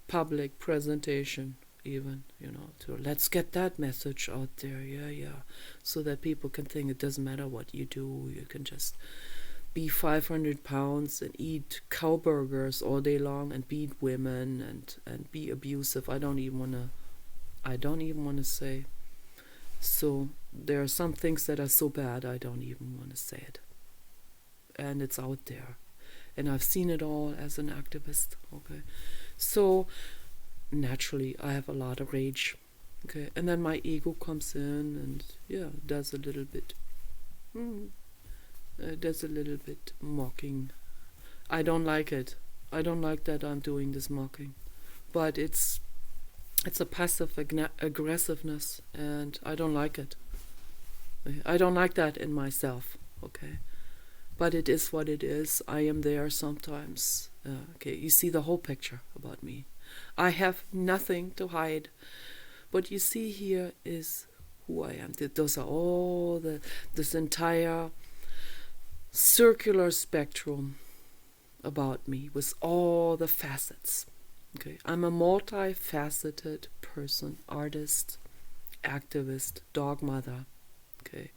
public presentation, even, to let's get that message out there, so that people can think it doesn't matter what you do, you can just be 500 pounds and eat cow burgers all day long and beat women and be abusive. I don't even want to say. So there are some things that are so bad I don't even want to say it. And it's out there. And I've seen it all as an activist. Okay. So naturally I have a lot of rage. Okay. And then my ego comes in and does a little bit mocking. I don't like it. I don't like that I'm doing this mocking. But it's a passive aggressiveness, and I don't like it. I don't like that in myself, okay? But it is what it is. I am there sometimes. Okay, you see the whole picture about me. I have nothing to hide. What you see here is who I am. Those are all this entire circular spectrum about me with all the facets. Okay, I'm a multifaceted person, artist, activist, dog mother, okay,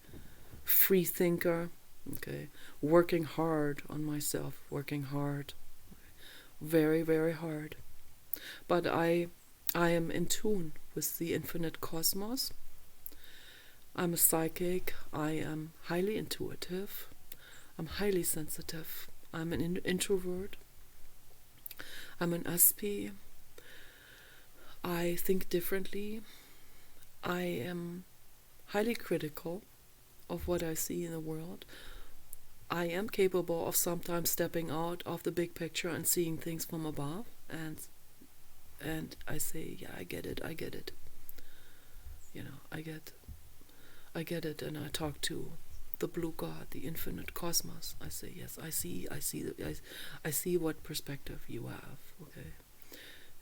free thinker, okay, working hard on myself, working hard, very, very hard. But I am in tune with the infinite cosmos. I'm a psychic. I am highly intuitive. I'm highly sensitive. I'm an introvert. I'm an SP. I think differently. I am highly critical of what I see in the world. I am capable of sometimes stepping out of the big picture and seeing things from above, and I say, yeah, I get it. You know, I get it, and I talk to the blue God, the infinite cosmos. I say, yes, I see what perspective you have, okay,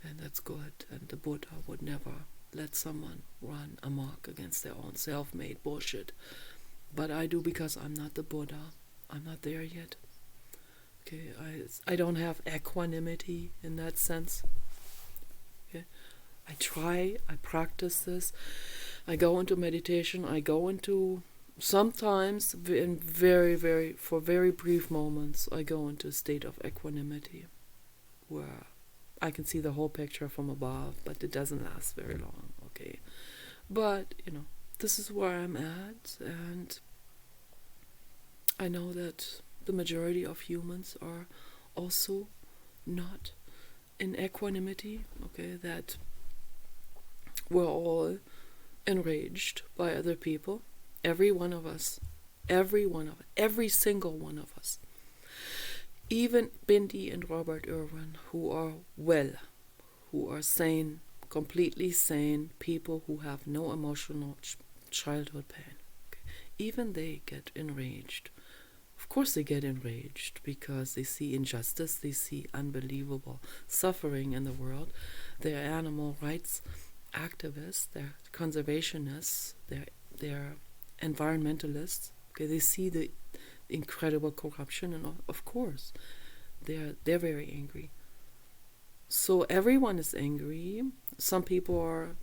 and that's good. And the Buddha would never let someone run amok against their own self-made bullshit. But I do, because I'm not the Buddha. I'm not there yet. Okay, I don't have equanimity in that sense. Okay, I practice this. I go into meditation. I go into, sometimes in for very brief moments, I go into a state of equanimity where I can see the whole picture from above, but it doesn't last very long. Okay, but you know, this is where I'm at, and I know that the majority of humans are also not in equanimity, okay, that we're all enraged by other people. Every one of us, every single one of us. Even Bindi and Robert Irwin, who are well, who are sane, completely sane people who have no emotional childhood pain. Okay. Even they get enraged. Of course they get enraged because they see injustice, they see unbelievable suffering in the world. They're animal rights activists, they're conservationists, they're environmentalists. Okay, they see the incredible corruption, and of course they're very angry. So everyone is angry. Some people are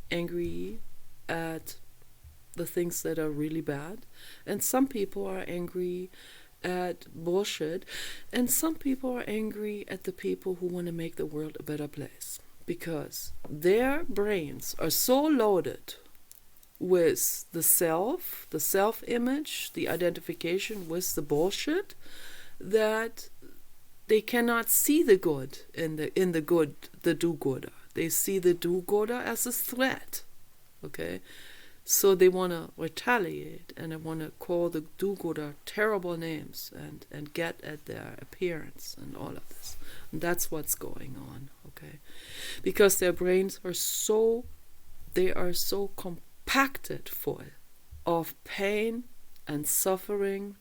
angry at the things that are really bad, and some people are angry at bullshit, and some people are angry at the people who want to make the world a better place, because their brains are so loaded with the self-image, the identification with the bullshit, that they cannot see the good in the good, the do-gooder. They see the do-gooder as a threat. Okay, so they want to retaliate, and they want to call the do-gooder terrible names and get at their appearance and all of this. And that's what's going on. Okay, because their brains are so compacted full of pain and suffering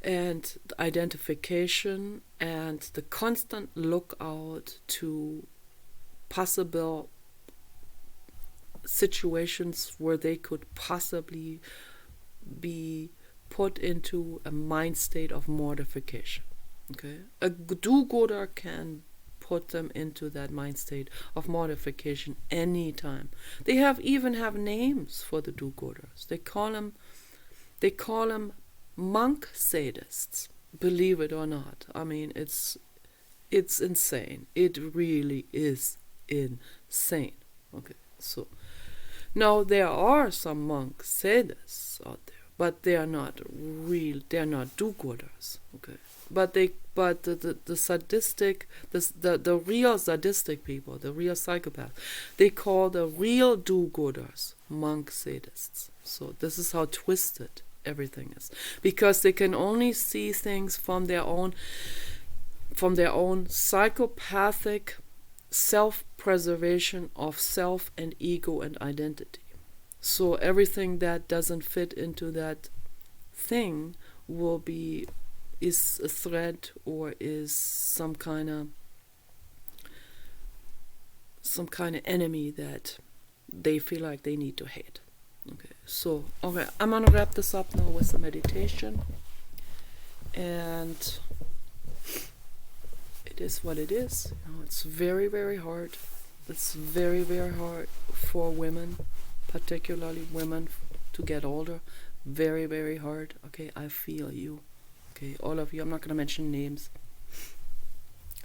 and identification and the constant lookout to possible situations where they could possibly be put into a mind state of mortification. Okay, a do-gooder can put them into that mind state of mortification anytime. They even have names for the do-gooders. They call them monk sadists. Believe it or not. I mean, it's insane. It really is insane. Okay, so now there are some monk sadists out there, but they are not real. They are not do-gooders. Okay, but the sadistic, the real sadistic people, the real psychopaths, they call the real do-gooders monk sadists. So this is how twisted everything is, because they can only see things from their own psychopathic self-preservation of self and ego and identity. So everything that doesn't fit into that thing is a threat or is some kind of enemy that they feel like they need to hate. Okay, so I'm gonna wrap this up now with the meditation, and it is what it is. It's very, very hard. It's very, very hard for women, particularly women, to get older. Very, very hard. Okay, I feel you. Okay, all of you. I'm not gonna mention names.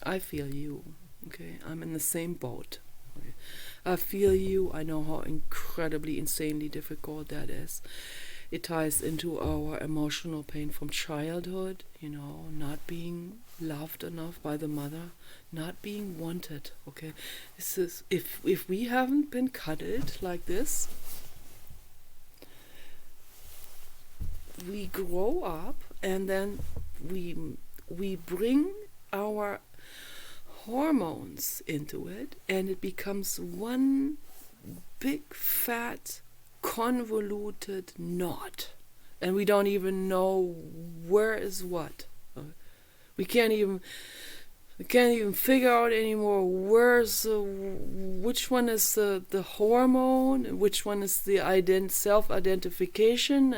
I feel you. Okay, I'm in the same boat. Okay. I feel you. I know how incredibly, insanely difficult that is. It ties into our emotional pain from childhood, not being loved enough by the mother, not being wanted. Okay, this is if we haven't been cuddled like this, we grow up and then we bring our hormones into it, and it becomes one big fat convoluted knot, and we don't even know where is what. We can't even figure out anymore which one is the hormone, which one is the self-identification.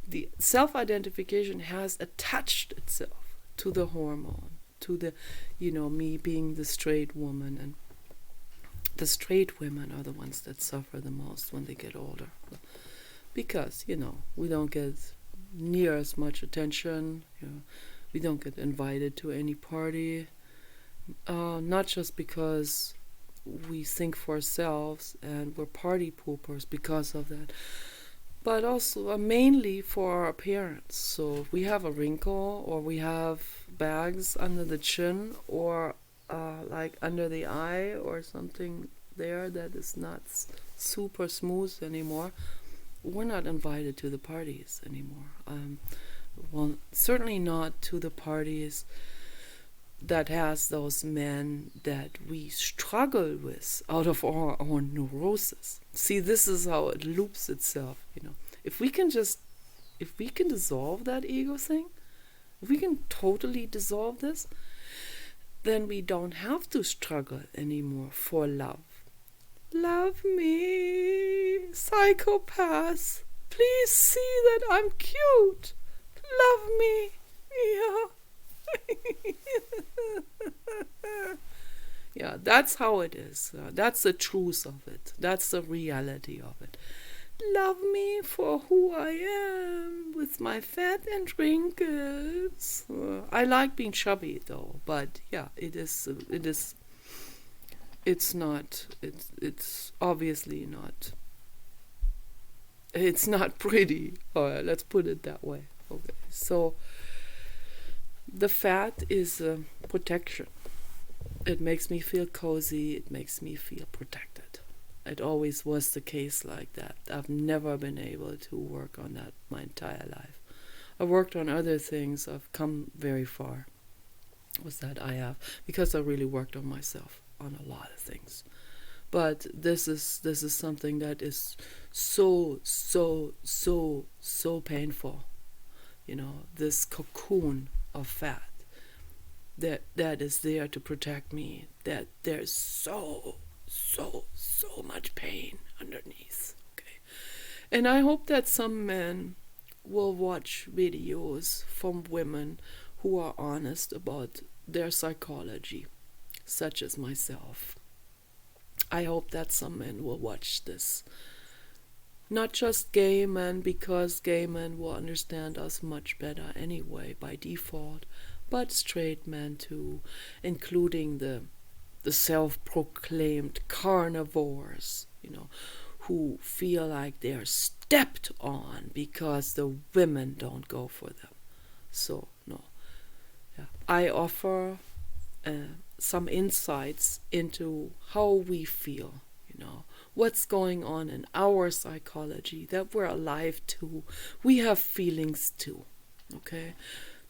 The self-identification has attached itself to the hormone, to the me being the straight woman, and the straight women are the ones that suffer the most when they get older, because we don't get near as much attention. We don't get invited to any party, not just because we think for ourselves and we're party poopers because of that, but also mainly for our appearance. So if we have a wrinkle, or we have bags under the chin, or like under the eye, or something there that is not super smooth anymore, we're not invited to the parties anymore. Well, certainly not to the parties that has those men that we struggle with out of our neurosis. See, this is how it loops itself. If we can dissolve that ego thing, if we can totally dissolve this, then we don't have to struggle anymore for love. Love me, psychopath. Please see that I'm cute. Love me. Yeah. Yeah, that's how it is. That's the truth of it. That's the reality of it. Love me for who I am, with my fat and wrinkles. I like being chubby though, but yeah, it's obviously not. It's not pretty. Let's put it that way. Okay, so the fat is a protection. It makes me feel cozy. It makes me feel protected. It always was the case like that. I've never been able to work on that my entire life. I worked on other things. I've come very far with that. I have, because I really worked on myself on a lot of things. But this is something that is so painful. This cocoon of fat that is there to protect me. That there's so much pain underneath. Okay, and I hope that some men will watch videos from women who are honest about their psychology, such as myself. I hope that some men will watch this. Not just gay men, because gay men will understand us much better anyway by default, but straight men too, including the self-proclaimed carnivores, who feel like they're stepped on because the women don't go for them. So, no. Yeah. I offer some insights into how we feel, what's going on in our psychology, that we're alive too. We have feelings too, okay?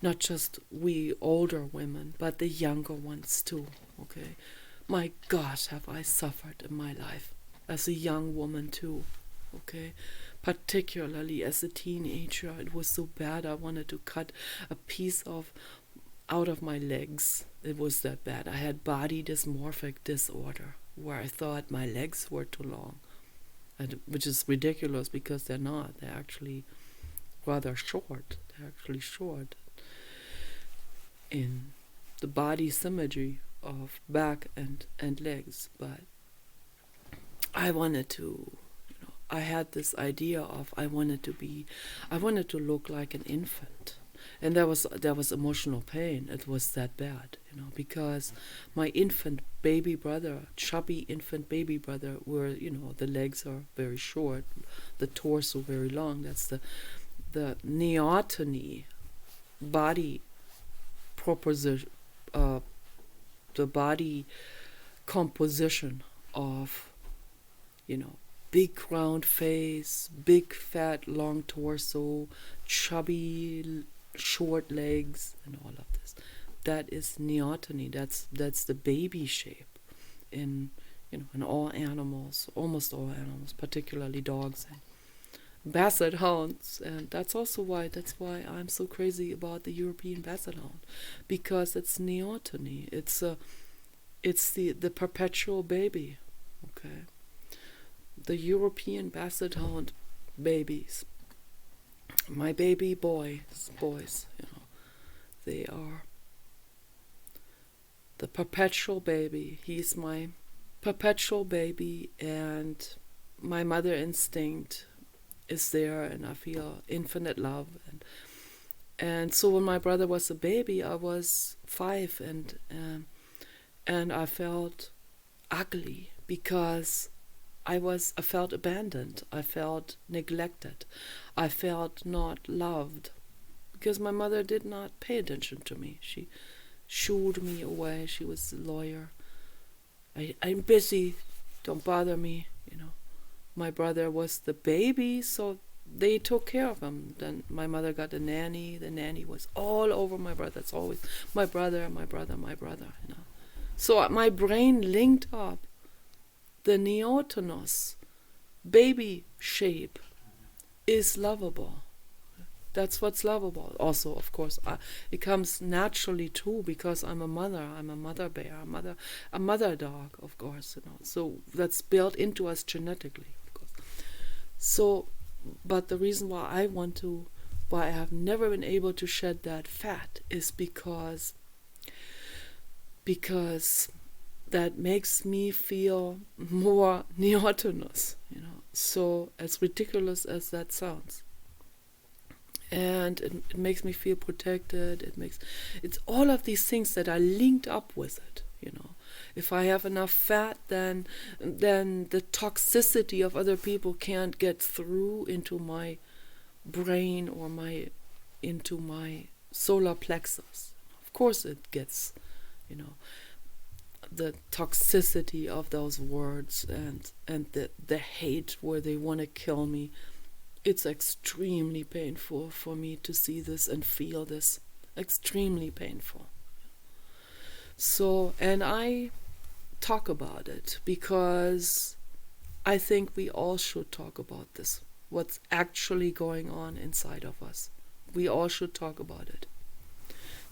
Not just we older women, but the younger ones too, okay? My gosh, have I suffered in my life as a young woman too. okay? Particularly as a teenager, it was so bad I wanted to cut a piece of out of my legs. It was that bad. I had body dysmorphic disorder, where I thought my legs were too long, which is ridiculous because they're not. They're actually rather short. They're actually short in the body symmetry of back and legs. But I wanted to, I had this idea of I wanted to look like an infant. And there was emotional pain. It was that bad, because my infant baby brother, chubby infant baby brother, were, the legs are very short, the torso very long. That's the neoteny body proposition, the body composition of, big round face, big fat long torso, chubby short legs, and all of this. That is neoteny. That's the baby shape in in all animals, almost all animals, particularly dogs and basset hounds. And that's why I'm so crazy about the European basset hound, because it's neoteny. It's the perpetual baby. Okay. The European basset hound babies, my baby boys, they are the perpetual baby. He's my perpetual baby, and my mother instinct is there, and I feel infinite love. And so when my brother was a baby, I was 5, and I felt ugly because I felt abandoned. I felt neglected. I felt not loved because my mother did not pay attention to me. She shooed me away. She was a lawyer. I'm busy. Don't bother me. My brother was the baby, so they took care of him. Then my mother got a nanny. The nanny was all over my brother. It's always my brother, my brother, my brother. So my brain linked up the neotenous baby shape is lovable. That's what's lovable. Also, of course, it comes naturally too because I'm a mother. I'm a mother bear, a mother dog, of course. So that's built into us genetically, of course. So, but the reason why I have never been able to shed that fat is because that makes me feel more neotenous, So as ridiculous as that sounds. And it makes me feel protected. It's all of these things that are linked up with it, If I have enough fat, then the toxicity of other people can't get through into my brain or into my solar plexus. Of course it gets, the toxicity of those words and the hate where they want to kill me. It's extremely painful for me to see this and feel this. Extremely painful. So, and I talk about it because I think we all should talk about this. What's actually going on inside of us. We all should talk about it.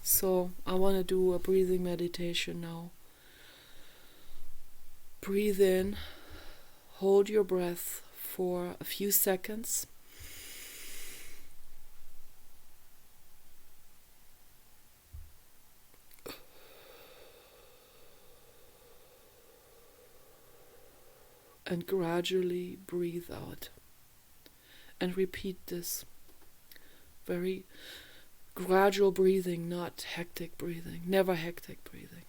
So, I want to do a breathing meditation now. Breathe in, hold your breath for a few seconds. And gradually breathe out. And repeat this. Very gradual breathing, not hectic breathing. Never hectic breathing.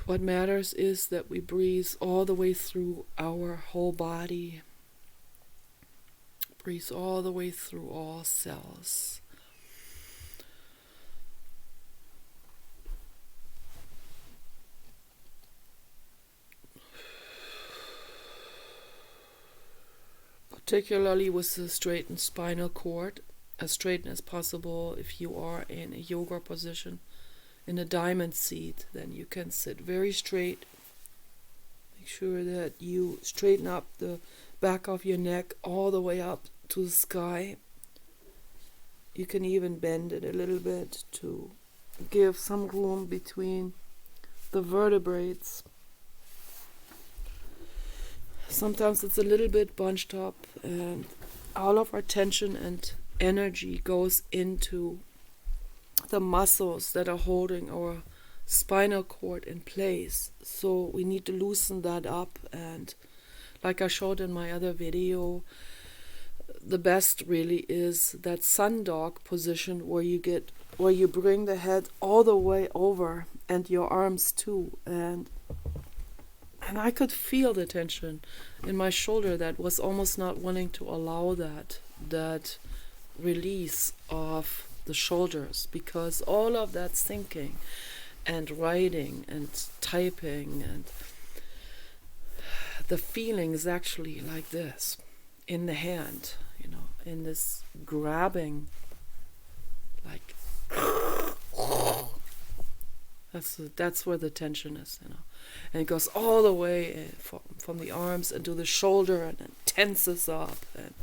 What matters is that we breathe all the way through our whole body. Breathe all the way through all cells. Particularly with the straightened spinal cord, as straight as possible if you are in a yoga position. in a diamond seat, then you can sit very straight. Make sure that you straighten up the back of your neck all the way up to the sky. You can even bend it a little bit to give some room between the vertebrae. Sometimes it's a little bit bunched up, and all of our tension and energy goes into the muscles that are holding our spinal cord in place. So we need to loosen that up, and like I showed in my other video, the best really is that sun dog position where you bring the head all the way over and your arms too, and I could feel the tension in my shoulder that was almost not wanting to allow that release of the shoulders, because all of that thinking and writing and typing and the feeling is actually like this in the hand, in this grabbing, like that's where the tension is, and it goes all the way from the arms into the shoulder and it tenses up, and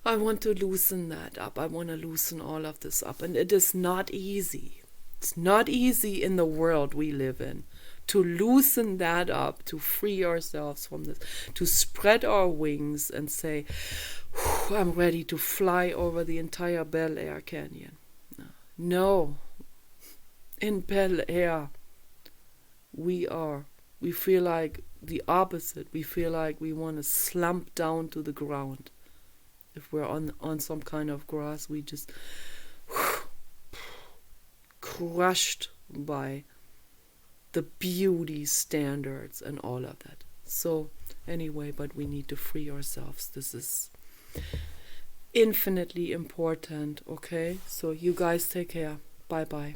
I want to loosen that up. I want to loosen all of this up, and it is not easy. It's not easy in the world we live in to loosen that up, to free ourselves from this, to spread our wings and say, I'm ready to fly over the entire Bel Air Canyon. No. In Bel Air, we feel like the opposite. We feel like we want to slump down to the ground. If we're on some kind of grass, we just crushed by the beauty standards and all of that. So anyway, but we need to free ourselves. This is infinitely important, okay? So you guys take care. Bye-bye.